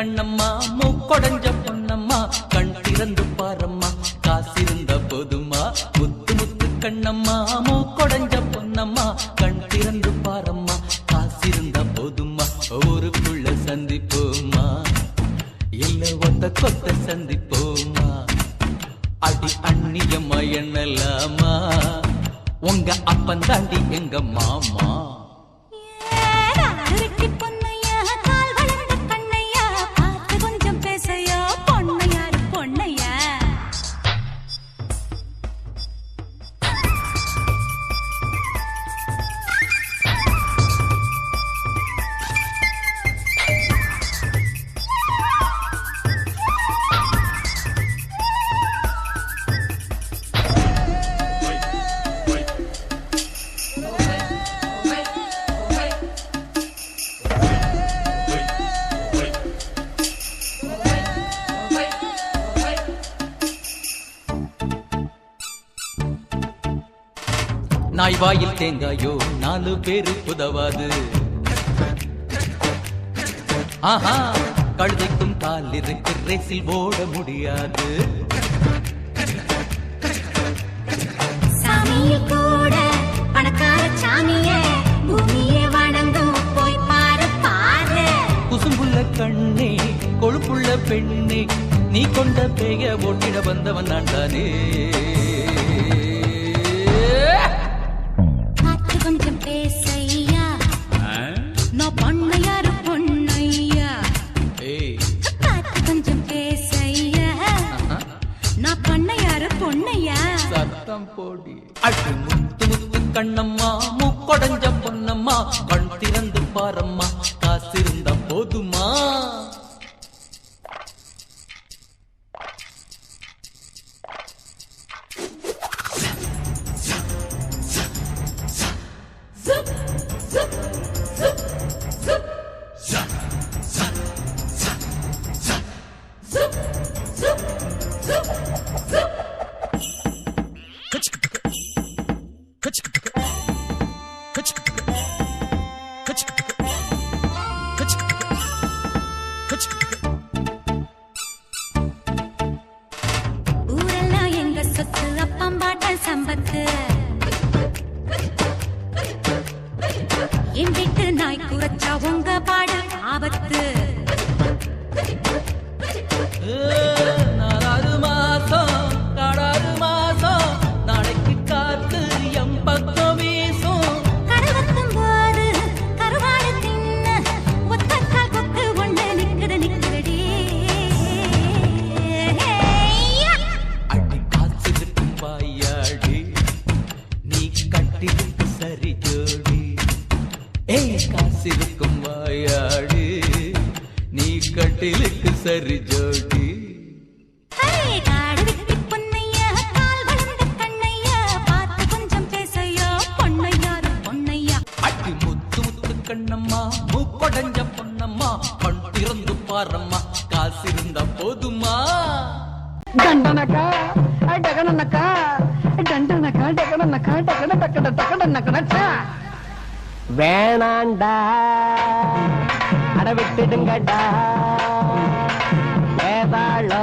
கண்ணம்மா மூக்கொடைஞ்ச பொன்னம்மா கண் திறந்து பாரம்மா காசிருந்த போதுமா முத்து முத்து கண்ணம்மா மூக்கொடைஞ்ச பொன்னம்மா கண் திறந்து பாரம்மா காசிருந்த போதுமா ஊருக்குள்ள சந்திப்போமா இல்ல ஒத்த கொத்த சந்திப்போமா அடி அந்நியம்மா என்னலாமா உங்க அப்பன் தாண்டி எங்க மாமா நாய் வாயில் தேங்காயோ 4 பேரு உதவாது ஆஹா கழுதைக்கும் கால் இருக்கு ரேசில் ஓட முடியாது சாமிய கூட பணக்கார சாமியே பூமியே வணங்கும் போய் பாரு பாரு குசும்புள்ள கண்ணே கொழுப்புள்ள பெண்ணே நீ கொண்ட பேய ஓட்டிட வந்தவன் நான் தானே கொஞ்சம் பேசையா நான் பொண்ணையாரு பொண்ணையா கொஞ்சம் பேசையா நான் பொண்ணையாரு பொண்ணையா சத்தம் போடி அடி முத்து முத்து கண்ணம்மா மூக்கொடைஞ்ச பொன்னம்மா கண் திறந்து பாரம்மா காசிருந்த போதுமா ஊரெல்லாம் எங்க சொத்து அப்பம்பாட்டன் சம்பத்து என் வீட்டு நாய் குறைச்சா உங்க பாடு ஆபத்து 4 மாசம் காடாறு மாசம் நாளைக்கு காத்து எம் பக்கம் வீசும் கடவத்தும் போது கருவாடு தின்ன ஒத்தக்கால் கொக்கு ஒண்ணு நிக்குதடி அடி காத்திருக்கும் வாயாடி நீ கட்டிருக்கு சரி ஜோடி ஏய் காசிருக்கும் வாயாடி நீ கட்டிலுக்கு சரி ஜோடி காடு விட்டு பொன்னையா கால் வளர்ந்த கண்ணையா பார்த்து கொஞ்சம் பேசையா பொன்னையாரு பொன்னையா அடி முத்து முத்து கண்ணம்மா மூக்கொடைஞ்ச பொன்னம்மா கண் திறந்து பாரம்மா காசிருந்த போதுமா డండనక డగననక డండనక డగననక డగన డగన డగననక வேணாண்டா அட விட்டுடுங்கடா ஏதாளோ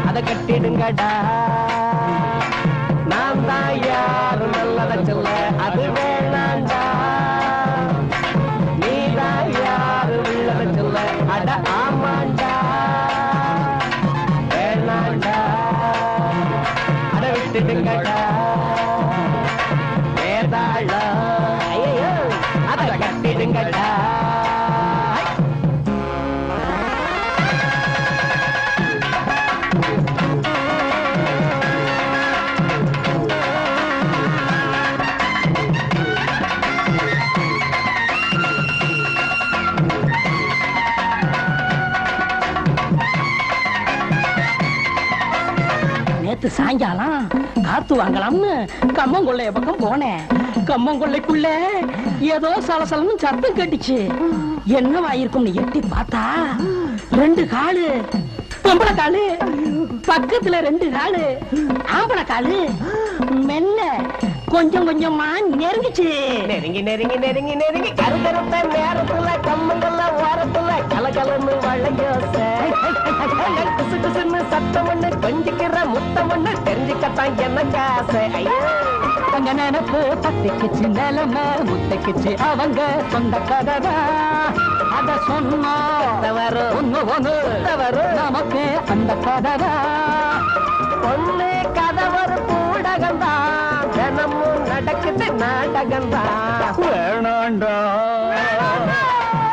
அத கட்டிடுங்கடா நான் தான் யாரும் நல்லத சொல்ல அது வேணாண்டா நீ தான் யாரும் உள்ளத சொல்ல அட ஆமாண்டா வேணாண்டா அட விட்டுடுங்கடா ஏதாளோ ஐயோ அத கட்டிடுங்கடா நேத்து சாயங்காலம் காத்து வாங்கலாம்னு கம்மங்கொள்ளைய பக்கம் போனேன். கம்மங்கொள்ளைக்குள்ள ஏதோ சலசலன்னு சத்தம் கேட்டுச்சு. என்னவாயிருக்கும்னு எட்டி பார்த்தா 2 காலு பொம்பளை காலு, பக்கத்துல 2 காலு ஆம்பளை காலு. மெல்ல கொஞ்சம் கொஞ்சமா நெருங்கிச்சு. நெருங்கி நெருங்கி நெருங்கி நெருங்கி கருகருத்த நேரத்துல கம்மங்கல்ல ஓரத்துல கலகலன்னு வளையோச குசு குசுன்னு சத்தம் ஒண்ணு கொஞ்சிக்கிற முத்தம் ஒண்ணு தெரிஞ்சுக்கத்தான் எனக்கு ஆசை. ஐயோ தங்க நினைப்பு தட்டிக்குச்சு நிலைமை முத்தைக்குச்சு அவங்க சொந்த கதரா அத சொன்னா வரும் ஒண்ணு ஒண்ணு வரும் நமக்கு அந்த கதரா பொண்ணு கதை ஒரு பூடகம்தான் தினமும் நடக்குது நாடகம்தான். வேணாண்டா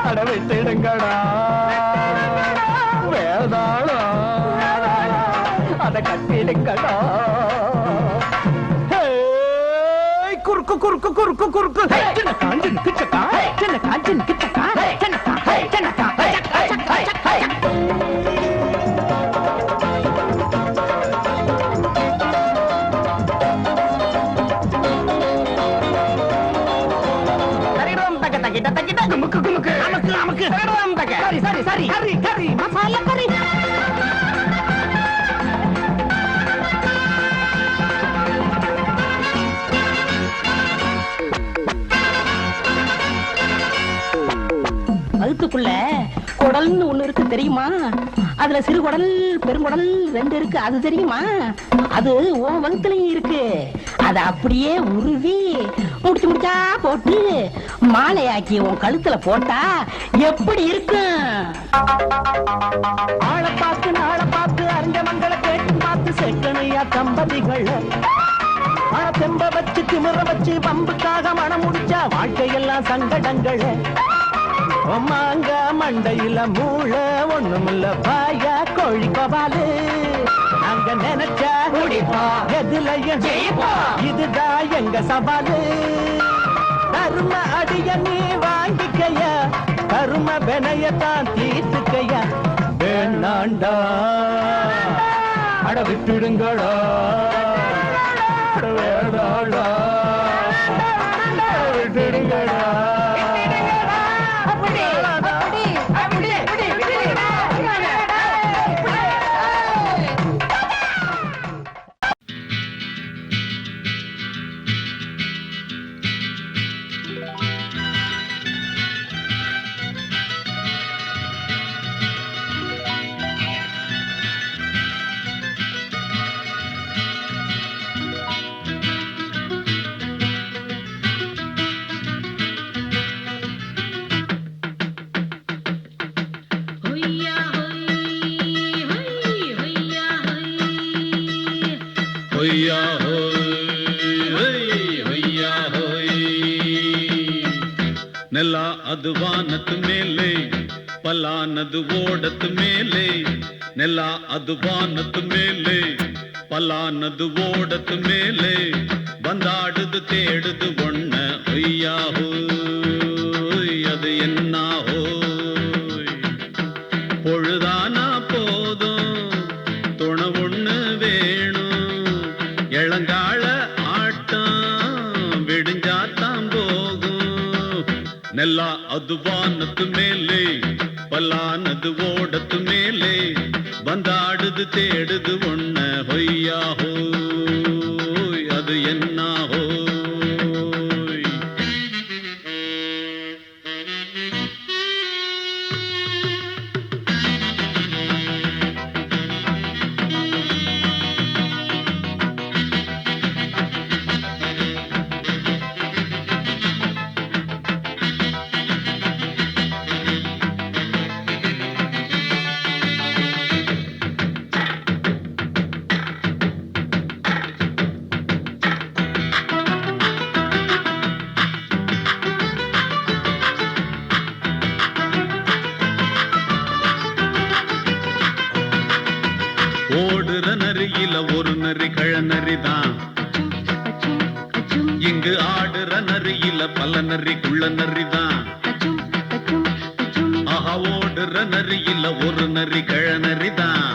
அட விட்டுடுங்கடா வேதாளா அத கட்டிடுங்கடா. குறுக்கு குறுக்கு குறுக்கு குறுக்கு சின்ன காஞ்சின் கிச்சக்கா சின்ன காஞ்சின் கிச்சக்கா சின்னக்கா சின்னக்கா சரி சரி கறி கறி மசாலா கறி. வகுத்துக்குள்ள குடல்னு ஒண்ணு இருக்கு தெரியுமா? அதுல சிறு குடல் பெருங்குடல் 2 இருக்கு அது தெரியுமா? அது உன் வகுத்துலயும் இருக்கு. அத அப்படியே உருவி முடிச்சு முடிச்சா போட்டு மாலையாக்கி உன் கழுத்துல போட்டா எப்படி இருக்கும்? ஆளை பார்த்து நாளை பார்த்து அறிஞ்ச மங்களை கேட்டு பார்த்து செக்கனையா தம்பதிகள் தெம்ப வச்சு திமிர வச்சு பம்புக்காக மனம் முடிச்சா வாழ்க்கையெல்லாம் சங்கடங்கள். மாங்க மண்டையில மூள ஒண்ணுமில்ல பாயா கோழி கோபாலு நாங்க நினைச்சா எதுலயும் இதுதான் எங்க சவாலு. கரும அடிய நீ வாங்கிக்கைய கரும வினையத்தான் தீர்த்துக்கைய வேணாண்டா அட விட்டுடுங்கடா வேணாண்டா விட்டுடுங்கடா. ನೆಲ ಅದು ವಾನದ ಮೇಲೆ ಪಲಾನದು ಓಡದ ಮೇಲೆ ನೆಲ ಅದು ವಾನದ ಮೇಲೆ ಪಲಾನದು ಓಡದ ಮೇಲೆ ಬಂದಾಡುದು தேடுது ஒண்ண ஒய்யா ஹோய் அது என்ன ஹோய் பொழுதானா போதும் துணை ஒண்ணு வேணும் இளங்கால ஆட்டம் விடிஞ்சாத்தான் போகும் ನೆಲ ಅದು ವಾನದ ಮೇಲೆ ಪಲಾನದು ಓಡದ ಮೇಲೆ ಬಂದಾಡುದು தேடுது ஒண்ண ಹೊಯ್ಯಾ ಹೋಯ್ ಅದು என்ன ಹೋಯ್. ஓடுற நரியில ஒரு நரி கழநரிதான் இங்கு ஆடுற நரியில பல நரி குள்ள நரிதான். ஆஹா ஓடுற நரியில ஒரு நரி கழநரிதான்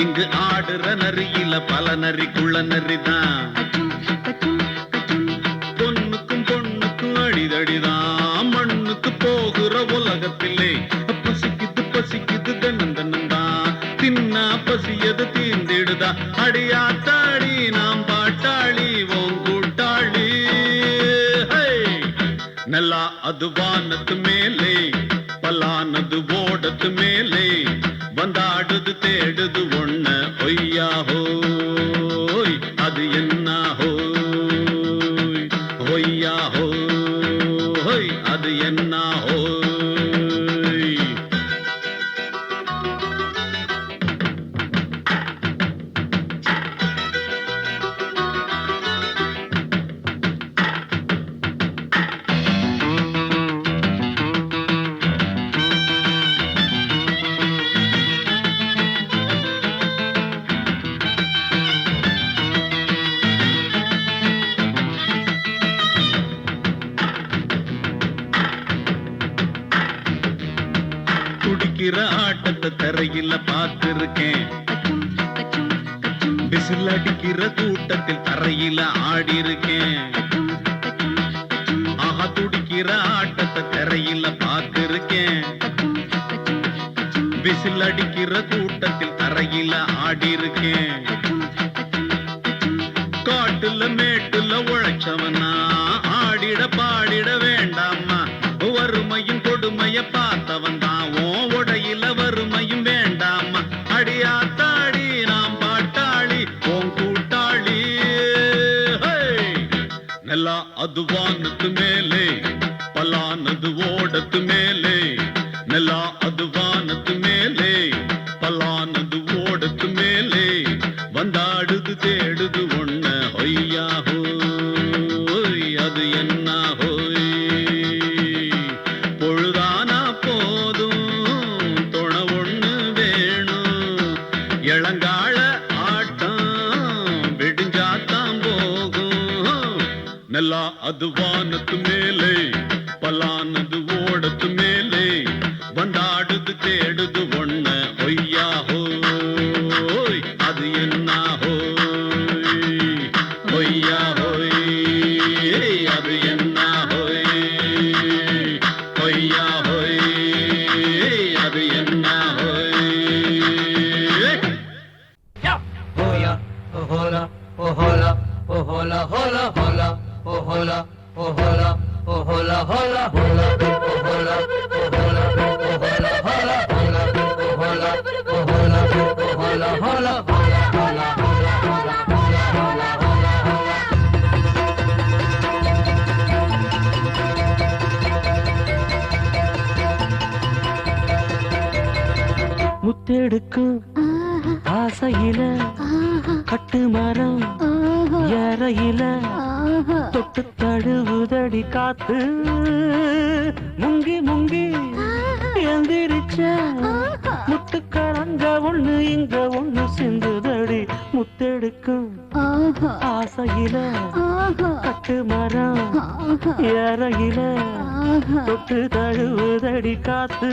இங்கு ஆடுற நரியில பல நரி குள்ள நரிதான். பொண்ணுக்கும் பொண்ணுக்கும் அடிதடிதான் மண்ணுக்கு போகிற உலகத்திலே பசிக்குது பசிக்குது தின்னா பசியது தீர்ந்திடுதா அடியாத்தாடி நாம் பாட்டாளி அது வானத்து மேலே பலானது ஓடத்து மேலே வந்தாடுது தேடுது ஒண்ண ஒய்யா ஹோய் அது என்ன ஹோய் ஒய்யா ஹோய் அது என்ன ஹோய் துடிக்கிற ஆட்டத்தை தரையில பார்த்திருக்கேன் விசில் அடிக்கிற கூட்டத்தில் தரையில ஆடி இருக்கேன் ஆஹா துடிக்கிற ஆட்டத்தை தரையில பார்த்திருக்கேன் விசில் அடிக்கிற கூட்டத்தில் தரையில ஆடி இருக்கேன் காட்டுல மேட்டுல உழைச்சவனா ஆடிட பாடிட வேண்டாமா வறுமையும் கொடுமைய பார்த்தவன் தான் உடையில வறுமையும் வேண்டாமா அடியாத்தாடி நாம் பாட்டாளி ஓம் கூட்டாளி நல்லா அது வானத்து மேலே பலானது ஓடத்து மேலே நல்லா அது வானத்து மேலே பலானது ஓடத்து மேலே வந்தாடுது தேடுது ஒண்ண ஒய்யா ஹோய் அது என்ன ஹோய் பொழுதானா போதும் துணை ஒண்ணு வேணும் இளங்கால ஆட்டம் விடிஞ்சாத்தான் போகும் நல்லா அது வானத்து மேலே பலானது ஓடத்து மேலே வந்தாடுது தேடுது ஒண்ண ஒய்யா ஹோய் அது என்ன ஹோய் ஒய்யா ஹோய் அது என்ன ஹோய் ஒய்யா ஹோய் அது என்ன ஹோய் Hoya, oh hola, oh hola, oh hola, hola, hola, oh hola, oh hola, oh hola, hola, hola, oh hola, oh hola, oh hola, hola, hola, oh hola, oh hola, oh hola, hola, hola, hola, hola, முத்தெடுக்கும் ஆசையில கட்டு மரம் ஏறையில தொட்டு தழுவுதடி காத்து முங்கி முங்கி எந்திரிச்ச முட்டுக்கரங்க ஒண்ணு இங்க ஒண்ணு சிந்துதடி முத்தெடுக்கும் ஆசையில கட்டு மரம் ஏறையில தொட்டு தழுவுதடி காத்து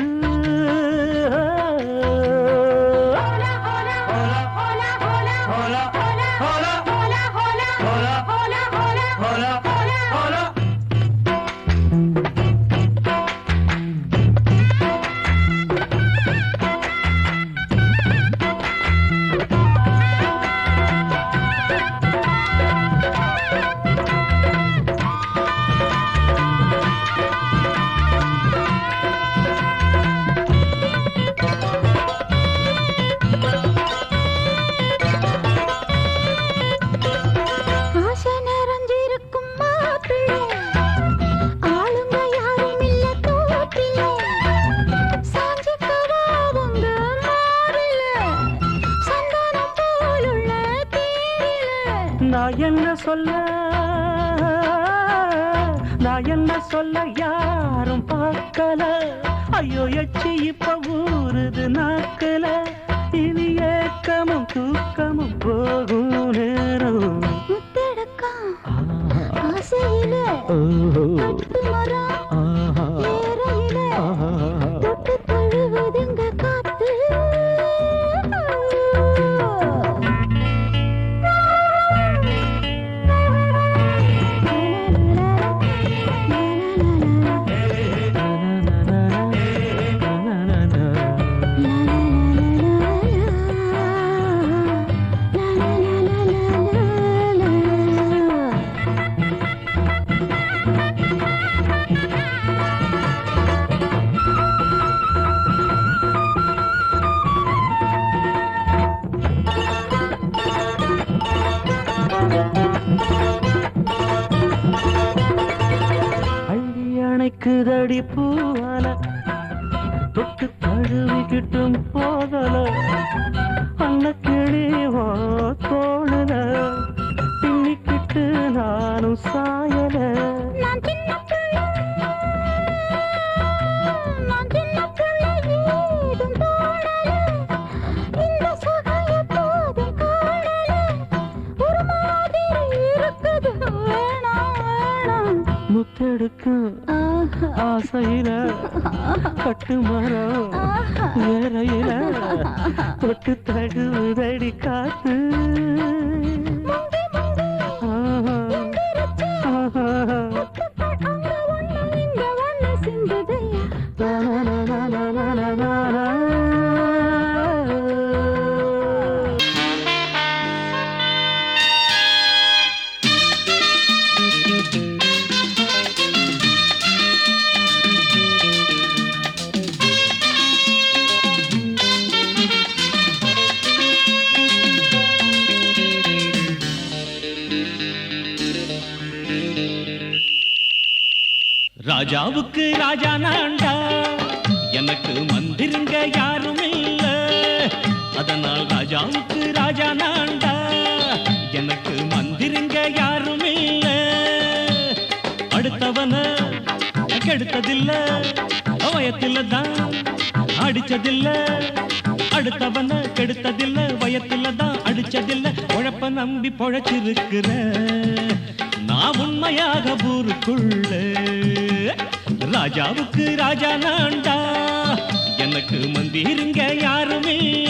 நான் என்ன சொல்ல யாரும் பார்க்கல ஐயோ எச்சி இப்ப ஊறுது நாக்கல இனி ஏக்கமும் தூக்கமும் போகும் நேரம் ஆசையில தொட்டு மரம் ஏறையில தொட்டு தழுவுதுங்க காத்து அள்ளி அணைக்குதடி பூவால தொட்டு தழுவிக்கிட்டும் போதல அன்ன கிளிவோ தோணுல பின்னிக்கிட்டு நானும் சாயல முத்தெடுக்கும் ஆசையில கட்டு மரம் வேறையில தொட்டு தழுவுதடி காத்து ராஜாவுக்கு ராஜா நான்டா, எனக்கு மந்திருங்க யாரும் இல்ல. அதனால் ராஜாவுக்கு ராஜா நான்டா, எனக்கு மந்திருங்க யாரும் இல்ல. அடுத்தவன கெடுத்ததில்ல, வயத்தில தான் அடிச்சதில்ல. அடுத்தவன கெடுத்ததில்ல, வயத்தில தான் அடிச்சதில்ல. உழப்ப நம்பி பொழைச்சிருக்கிற நான் உண்மையாக ஊருக்குள்ள. ராஜாவுக்கு ராஜா நான்டா, எனக்கு மந்திருங்க யாரும் இல்ல.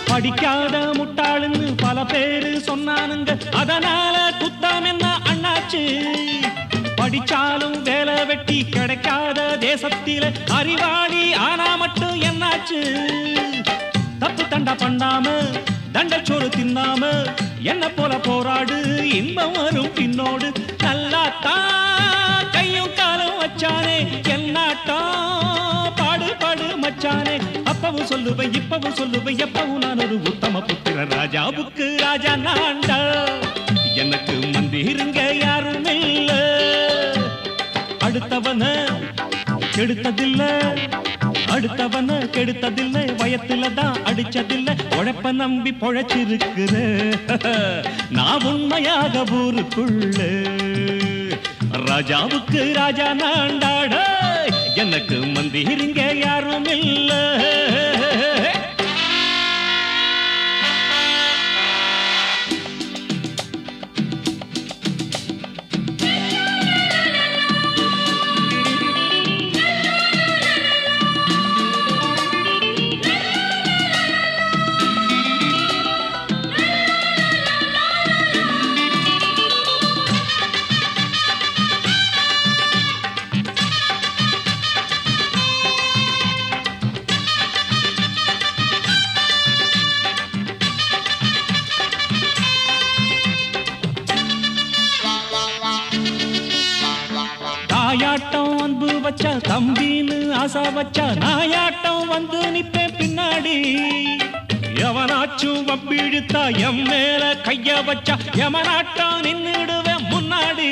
படிக்காத முட்டாளுன்னு பல பேரு சொன்னானுங்க, அதனால குத்தம் என்ன அண்ணாச்சு. படிச்சாலும் வேலை வெட்டி கிடைக்காத தேசத்தில அறிவாளி ஆனா மட்டும் என்னாச்சு. தப்பு தண்டா பண்ணாம தண்டச்சோறு தின்னாம என்ன போல போராடு, இன்பம் வரும் பின்னோடு. நல்லாத்தான் கையும் காலம் வச்சானே, என்னாட்டம் பாடு பாடு மச்சானே. அப்பவும் சொல்லுவேன் இப்பவும் சொல்லுவேன், எப்பவும் நான் ஒரு உத்தம புத்திர. ராஜாவுக்கு ராஜா நான்டா, எனக்கு மந்திருங்க யாரும் இல்ல. அடுத்தவன கெடுத்ததில்ல, அடுத்தவன கெடுத்ததில்லை, வயத்துல தான் அடிச்சதில்லை. உழைப்ப நம்பி பொழைச்சிருக்கிற நான் உண்மையாக ஊருக்குள்ள. ராஜாவுக்கு ராஜா நான்டாட, எனக்கு மந்திருங்க யாரும் இல்ல. தாயாட்டம் அன்பு வச்சா தம்பின்னு ஆசா வச்சா, நாயாட்டம் வந்து நிப்பேன் பின்னாடி. எவனாச்சும் வம்பிழுத்தா எம் மேல கைய வச்சா, எவனாட்டம் நின்னுடுவேன் முன்னாடி.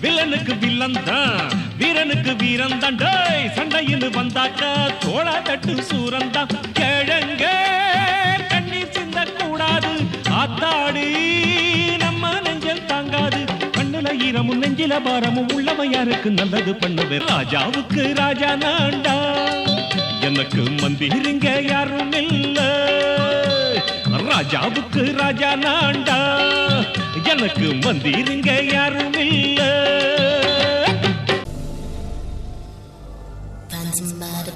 வில்லனுக்கு வில்லன் தான், வீரனுக்கு வீரன் தான். சண்டையின்னு வந்தாக்க தோளா தட்டு சூரன் தான். கிழங்க கண்ணீர் சிந்த கூடாது, ஆத்தாடி நம்ம நெஞ்சல் தாங்காது. கண்ணுல ஈரமும் நெஞ்சில பாரமும் உள்ளவன் யாருக்கு நல்லது பண்ணுவேன். ராஜாவுக்கு ராஜா நான்டா, எனக்கு மந்திருங்க யாரும் இல்ல. ராஜாவுக்கு ராஜா நான்டா, எனக்கு மந்திருங்க யாரும் இல்ல. Dance